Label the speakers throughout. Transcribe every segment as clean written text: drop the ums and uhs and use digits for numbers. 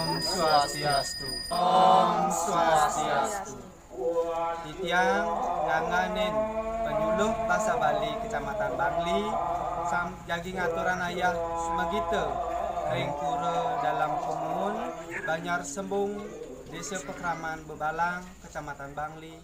Speaker 1: Om Swastiastu. Om Swastiastu. Titiang nganganin penyuluh Basa Bali Kecamatan Bangli sam jagi ngaturan ayah sumagita ring pura dalam kumun Banyar Sembung Desa Pekraman Bebalang Kecamatan Bangli.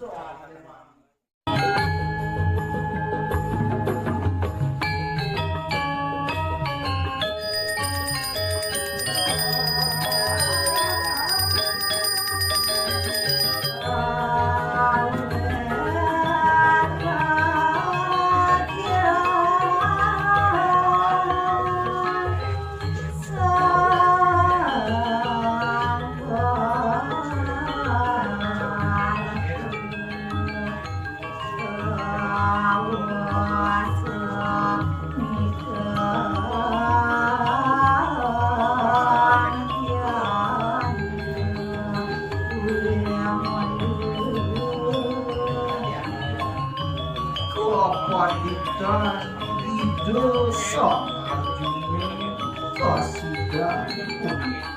Speaker 2: Wanita hidup sangat juni kau sudah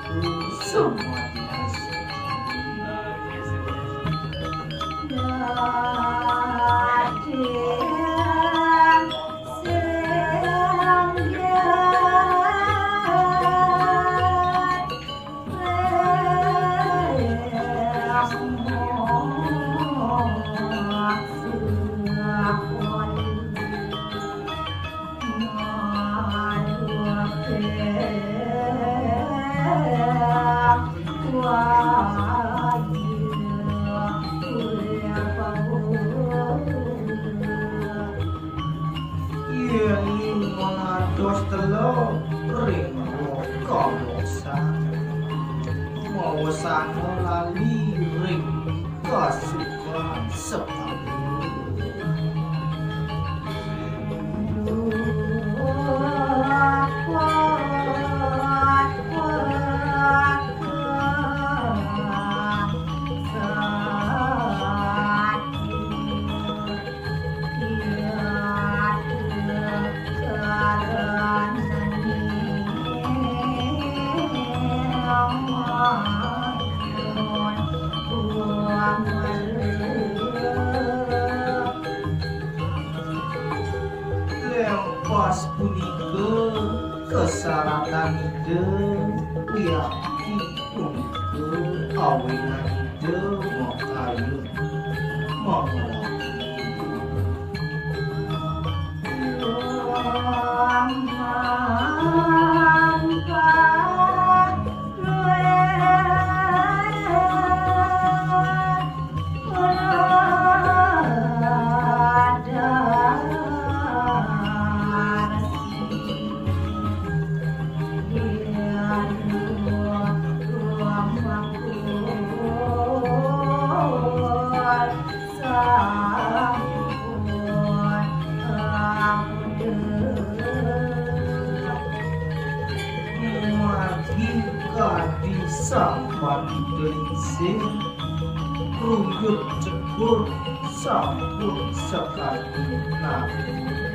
Speaker 2: untuk semua dos telur ring kawasan mawasan lali ring kasuka sekali pas punika kesaratan ide yaki punika awinan ide makayu mengelak sampai gelisir ruyut cekur sambut sekali nabi